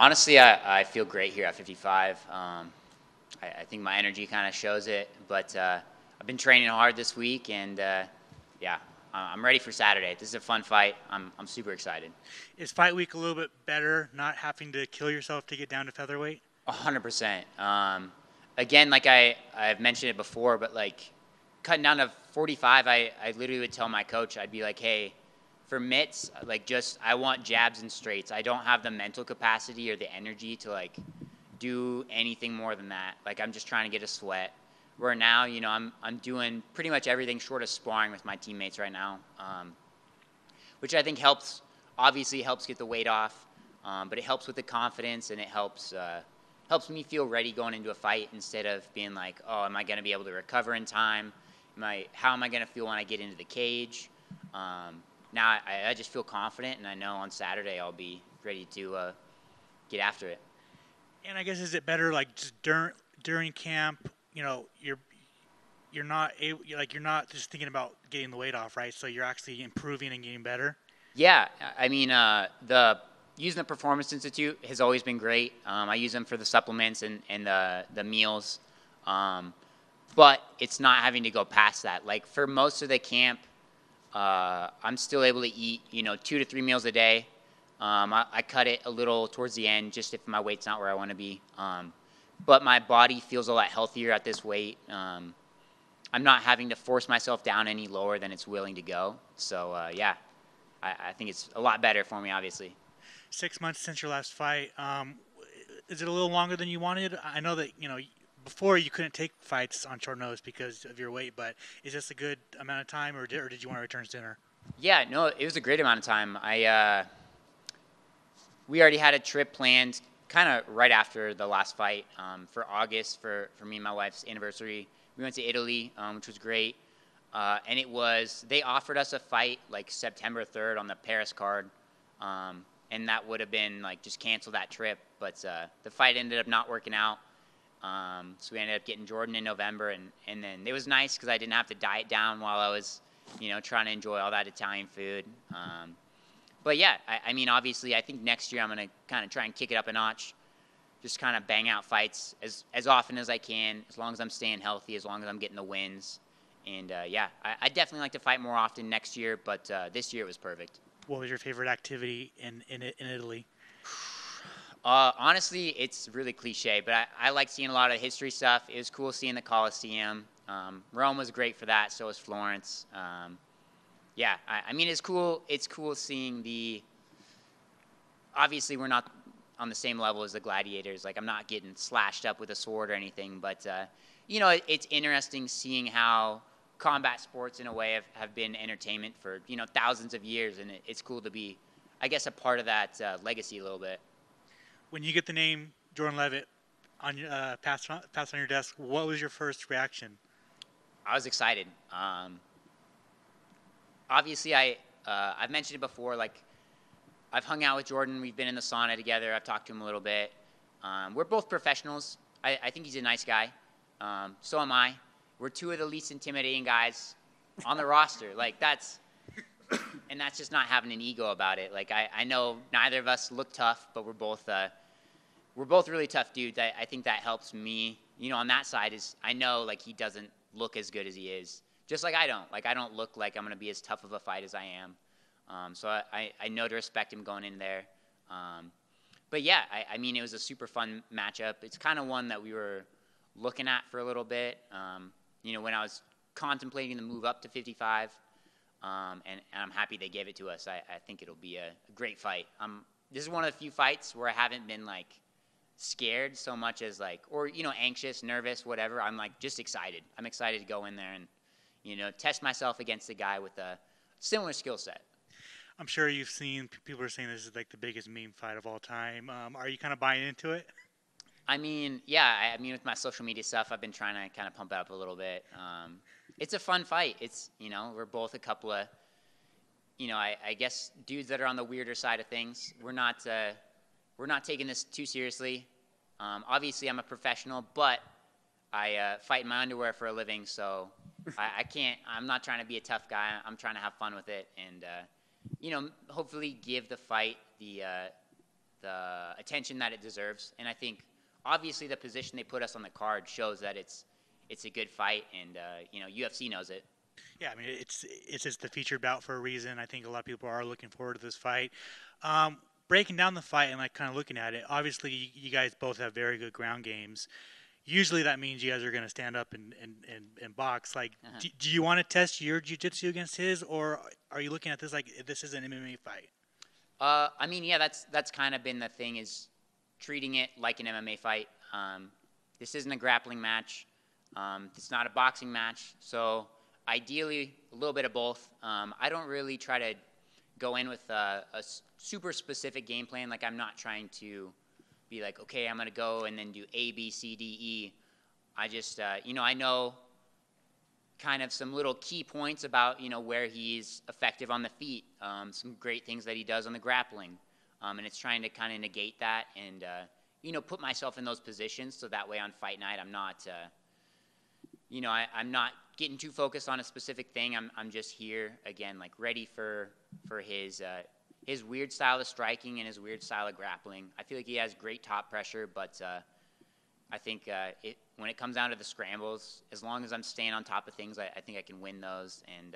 Honestly, I feel great here at 55. I think my energy kind of shows it, but I've been training hard this week, and yeah, I'm ready for Saturday. This is a fun fight. I'm super excited. Is fight week a little bit better, not having to kill yourself to get down to featherweight? 100%. Again, like I've mentioned it before, but like cutting down to 45, I literally would tell my coach, I'd be like, hey, for mitts, like just I want jabs and straights. I don't have the mental capacity or the energy to like do anything more than that. Like I'm just trying to get a sweat. Where now, I'm doing pretty much everything short of sparring with my teammates right now, which I think helps. Obviously, helps get the weight off, but it helps with the confidence and it helps me feel ready going into a fight instead of being like, oh, am I going to be able to recover in time? How am I going to feel when I get into the cage? Now I just feel confident, and I know on Saturday I'll be ready to get after it. And I guess is it better like just during camp? You know, you're not able, you're not just thinking about getting the weight off, right? So you're actually improving and getting better. Yeah, I mean, the using the Performance Institute has always been great. I use them for the supplements and the meals, but it's not having to go past that. Like for most of the camp, I'm still able to eat, 2 to 3 meals a day. I cut it a little towards the end, just if my weight's not where I want to be. But my body feels a lot healthier at this weight. I'm not having to force myself down any lower than it's willing to go. So yeah, I think it's a lot better for me, obviously. 6 months since your last fight. Is it a little longer than you wanted? I know that before you couldn't take fights on short notice because of your weight, but is this a good amount of time, or did you want to return sooner? Yeah, no, it was a great amount of time. We already had a trip planned kind of right after the last fight for August for me and my wife's anniversary. We went to Italy, which was great. And they offered us a fight like September 3rd on the Paris card. And that would have been like just cancel that trip. But the fight ended up not working out. So we ended up getting Jordan in November. And then it was nice because I didn't have to diet down while I was, trying to enjoy all that Italian food. But yeah, I mean, obviously, I think next year I'm going to kind of try and kick it up a notch. Just kind of bang out fights as often as I can, as long as I'm staying healthy, as long as I'm getting the wins. And yeah, I definitely like to fight more often next year, but this year it was perfect. What was your favorite activity in Italy? Honestly, it's really cliche, but I like seeing a lot of history stuff. It was cool seeing the Colosseum. Rome was great for that. So was Florence. Yeah, I mean, it's cool. It's cool seeing the. Obviously, we're not on the same level as the gladiators. Like, I'm not getting slashed up with a sword or anything, but it's interesting seeing how combat sports, in a way, have been entertainment for thousands of years, and it's cool to be, I guess, a part of that legacy a little bit. When you get the name Jordan Leavitt on your passed on your desk, what was your first reaction? I was excited. Obviously, I've mentioned it before. Like, I've hung out with Jordan. We've been in the sauna together. I've talked to him a little bit. We're both professionals. I think he's a nice guy. So am I. We're two of the least intimidating guys on the roster. Like, that's just not having an ego about it. Like, I know neither of us look tough, but we're both really tough dudes. I think that helps me. On that side is I know like he doesn't look as good as he is. Just like I don't. Like, I don't look like I'm gonna be as tough of a fight as I am. So I know to respect him going in there. But yeah, I mean, it was a super fun matchup. It's kind of one that we were looking at for a little bit. When I was contemplating the move up to 55, and I'm happy they gave it to us. I think it'll be a great fight. This is one of the few fights where I haven't been like scared so much as like, or anxious, nervous, whatever. I'm like just excited. I'm excited to go in there and test myself against a guy with a similar skill set. I'm sure you've seen people are saying this is like the biggest meme fight of all time. Are you kind of buying into it? I mean, yeah. I mean, with my social media stuff, I've been trying to kind of pump it up a little bit. It's a fun fight. It's we're both a couple of I guess dudes that are on the weirder side of things. We're not taking this too seriously. Obviously, I'm a professional, but I fight in my underwear for a living, so I can't. I'm not trying to be a tough guy. I'm trying to have fun with it, and hopefully give the fight the attention that it deserves. And I think obviously the position they put us on the card shows that it's a good fight, and UFC knows it. Yeah, I mean it's just the featured bout for a reason. I think a lot of people are looking forward to this fight. Breaking down the fight and like kind of looking at it, obviously you guys both have very good ground games. Usually that means you guys are going to stand up and box. Like, do you want to test your jiu-jitsu against his, or are you looking at this like this is an MMA fight? I mean, yeah, that's kind of been the thing, is treating it like an MMA fight. This isn't a grappling match. It's not a boxing match. So ideally, a little bit of both. I don't really try to go in with a super specific game plan. Like, I'm not trying to be like, okay, I'm going to go and then do A, B, C, D, E. I just, I know kind of some little key points about, where he's effective on the feet, some great things that he does on the grappling. And it's trying to kind of negate that and, put myself in those positions so that way on fight night I'm not, I'm not getting too focused on a specific thing. I'm just here, again, like ready for his weird style of striking and his weird style of grappling. I feel like he has great top pressure, but I think when it comes down to the scrambles, as long as I'm staying on top of things, I think I can win those. And,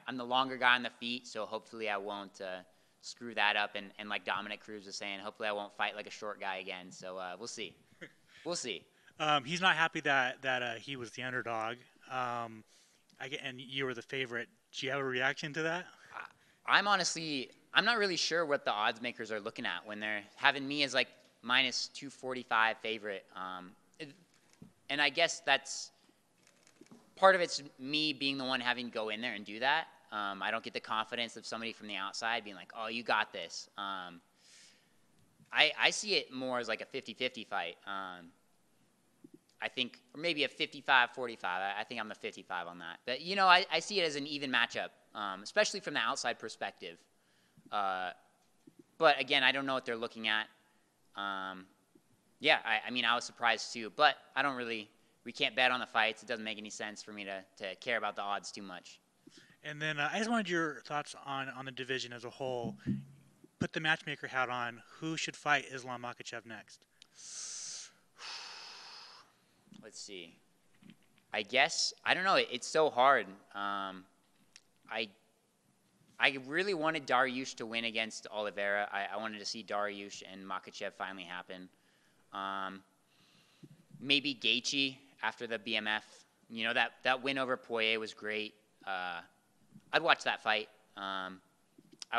I'm the longer guy on the feet, so hopefully I won't screw that up. And like Dominic Cruz was saying, hopefully I won't fight like a short guy again. So we'll see. We'll see. He's not happy that he was the underdog, and you were the favorite. Do you have a reaction to that? I'm not really sure what the odds makers are looking at when they're having me as like minus 245 favorite. And I guess that's part of it's me being the one having to go in there and do that. I don't get the confidence of somebody from the outside being like, oh, you got this. I see it more as like a 50-50 fight. I think, or maybe a 55-45. I think I'm the 55 on that. But, I see it as an even matchup, especially from the outside perspective. But, again, I don't know what they're looking at. I mean, I was surprised too. But we can't bet on the fights. It doesn't make any sense for me to care about the odds too much. And then I just wanted your thoughts on the division as a whole. Put the matchmaker hat on. Who should fight Islam Makhachev next? Let's see. I guess, I don't know. It's so hard. I really wanted Dariush to win against Oliveira. I wanted to see Dariush and Makhachev finally happen. Maybe Gaethje after the BMF. That win over Poirier was great. I'd watch that fight. I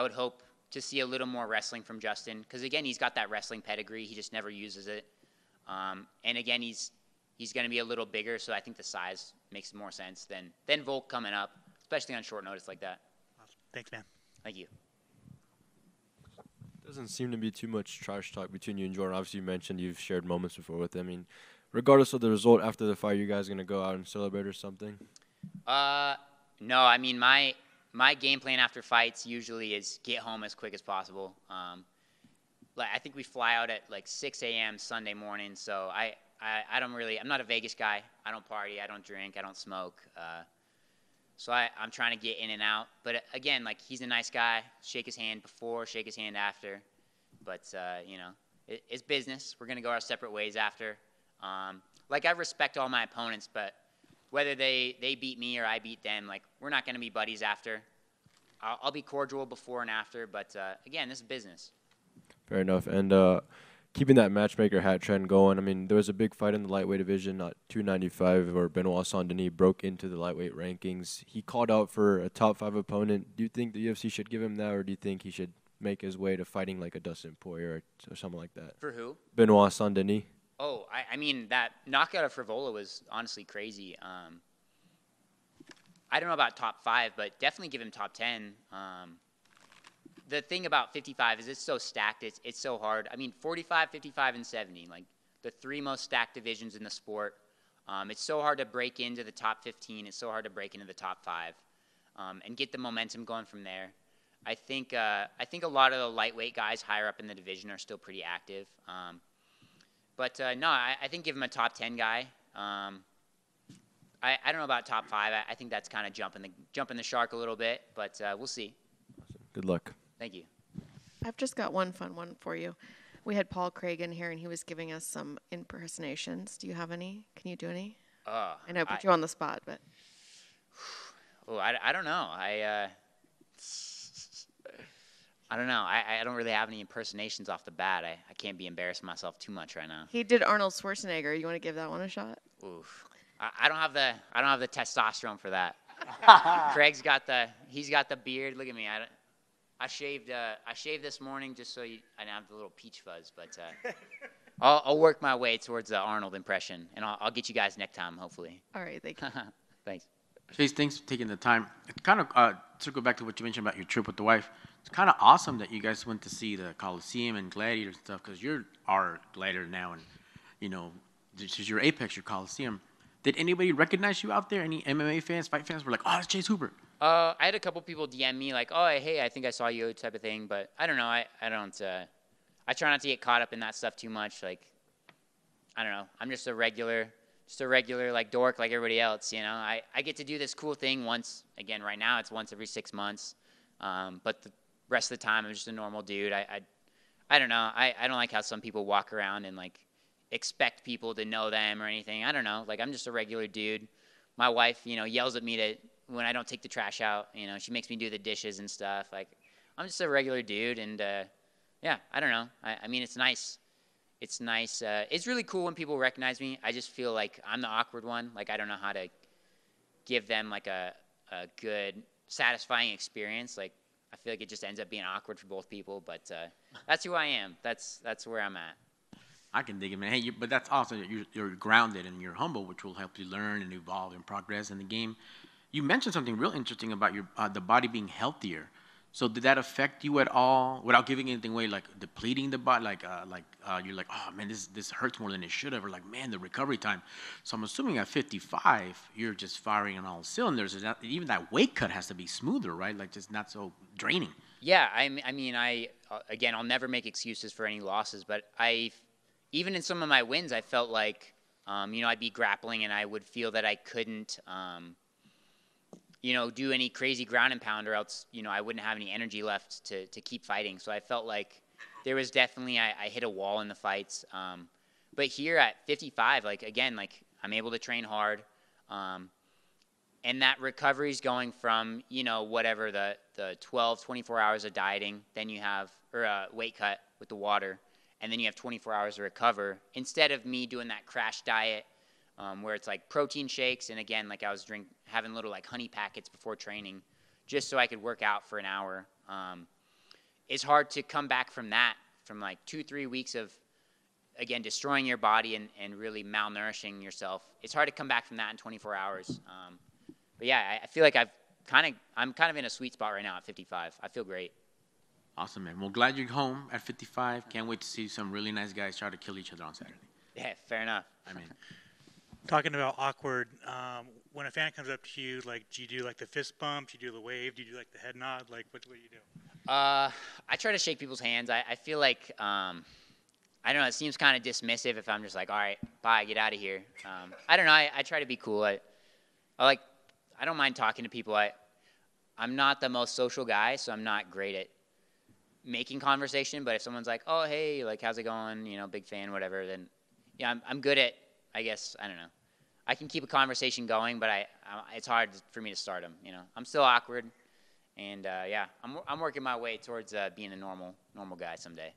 would hope to see a little more wrestling from Justin because, again, he's got that wrestling pedigree. He just never uses it. And, again, he's going to be a little bigger, so I think the size makes more sense than Volk coming up, especially on short notice like that. Awesome. Thanks, man. Thank you. Doesn't seem to be too much trash talk between you and Jordan. Obviously, you mentioned you've shared moments before with him. I mean, regardless of the result after the fight, you guys going to go out and celebrate or something? No, I mean, my game plan after fights usually is get home as quick as possible. I think we fly out at like 6 a.m. Sunday morning, so I'm not a Vegas guy. I don't party, I don't drink, I don't smoke. So I'm trying to get in and out. But again, like, he's a nice guy. Shake his hand before, shake his hand after. But, it's business. We're going to go our separate ways after. I respect all my opponents, but whether they beat me or I beat them, like, we're not going to be buddies after. I'll be cordial before and after, but, again, this is business. Fair enough. And keeping that matchmaker hat trend going, I mean, there was a big fight in the lightweight division, not 295, where Benoit Saint-Denis broke into the lightweight rankings. He called out for a top 5 opponent. Do you think the UFC should give him that, or do you think he should make his way to fighting like a Dustin Poirier or something like that? For who? Benoit Saint-Denis. Oh, I mean, that knockout of Frivola was honestly crazy. I don't know about top 5, but definitely give him top 10. The thing about 55 is it's so stacked. It's so hard. I mean, 45, 55, and 70, like the 3 most stacked divisions in the sport. It's so hard to break into the top 15. It's so hard to break into the top 5 and get the momentum going from there. I think a lot of the lightweight guys higher up in the division are still pretty active. But no, I think give him a top 10 guy. I don't know about top 5. I think that's kind of jumping the shark a little bit, but we'll see. Good luck. Thank you. I've just got one fun one for you. We had Paul Craig in here, and he was giving us some impersonations. Do you have any? Can you do any? I know I put you on the spot, but. I don't know. I don't know. I don't really have any impersonations off the bat. I can't be embarrassing myself too much right now. He did Arnold Schwarzenegger. You want to give that one a shot? Oof. I don't have the testosterone for that. Craig's got the beard. Look at me. I shaved this morning just so I didn't have the little peach fuzz. But I'll work my way towards the Arnold impression, and I'll get you guys next time, hopefully. All right, thank you. Thanks. Chase, thanks for taking the time. Kind of circle back to what you mentioned about your trip with the wife. It's kind of awesome that you guys went to see the Coliseum and Gladiator and stuff, because you're our Gladiator now, and this is your Apex, your Coliseum. Did anybody recognize you out there? Any MMA fans, fight fans were like, "Oh, it's Chase Hooper." I had a couple people DM me like, "Oh, hey, I think I saw you," type of thing. But I don't know. I don't. I try not to get caught up in that stuff too much. Like, I don't know. I'm just a regular like dork like everybody else. I get to do this cool thing once. Again, right now it's once every 6 months. But the rest of the time I'm just a normal dude. I don't know. I don't like how some people walk around and like expect people to know them or anything. I don't know. Like, I'm just a regular dude. My wife, yells at me when I don't take the trash out. She makes me do the dishes and stuff. Like, I'm just a regular dude, and yeah, I don't know. I mean, it's nice. It's nice. It's really cool when people recognize me. I just feel like I'm the awkward one. Like, I don't know how to give them like a good, satisfying experience. Like, I feel like it just ends up being awkward for both people. But that's who I am. That's where I'm at. I can dig it, man. Hey, but that's awesome. You're grounded and you're humble, which will help you learn and evolve and progress in the game. You mentioned something real interesting about your the body being healthier. So did that affect you at all, without giving anything away, like depleting the body, you're like, oh man, this hurts more than it should have, or like, man, the recovery time. So I'm assuming at 55, you're just firing on all cylinders. Even that weight cut has to be smoother, right? Like, just not so draining. Yeah, I mean, again, I'll never make excuses for any losses, but even in some of my wins, I felt like, I'd be grappling and I would feel that I couldn't, do any crazy ground and pound, or else, I wouldn't have any energy left to keep fighting. So I felt like there was definitely, I hit a wall in the fights. But here at 55, like, again, like, I'm able to train hard. And that recovery is going from, whatever the 12, 24 hours of dieting, then you have, or weight cut with the water, and then you have 24 hours to recover, instead of me doing that crash diet where it's like protein shakes, and again, like, I was having little like honey packets before training just so I could work out for an hour. It's hard to come back from that, from like 2-3 weeks of, again, destroying your body and really malnourishing yourself. It's hard to come back from that in 24 hours. But yeah, I feel like I'm kind of in a sweet spot right now at 55. I feel great. Awesome, man. Well, glad you're home at 55. Can't wait to see some really nice guys try to kill each other on Saturday. Yeah, fair enough. I mean, talking about awkward, when a fan comes up to you, like, do you do like the fist bump? Do you do the wave? Do you do like the head nod? Like, what do you do? I try to shake people's hands. I feel like, I don't know, it seems kind of dismissive if I'm just like, all right, bye, get out of here. I don't know. I try to be cool. I don't mind talking to people. I'm not the most social guy, so I'm not great at making conversation. But if someone's like, oh, hey, like, how's it going? Big fan, whatever, then yeah, I'm good at, I guess, I don't know. I can keep a conversation going, but it's hard for me to start them. I'm still awkward, and yeah, I'm working my way towards being a normal guy someday.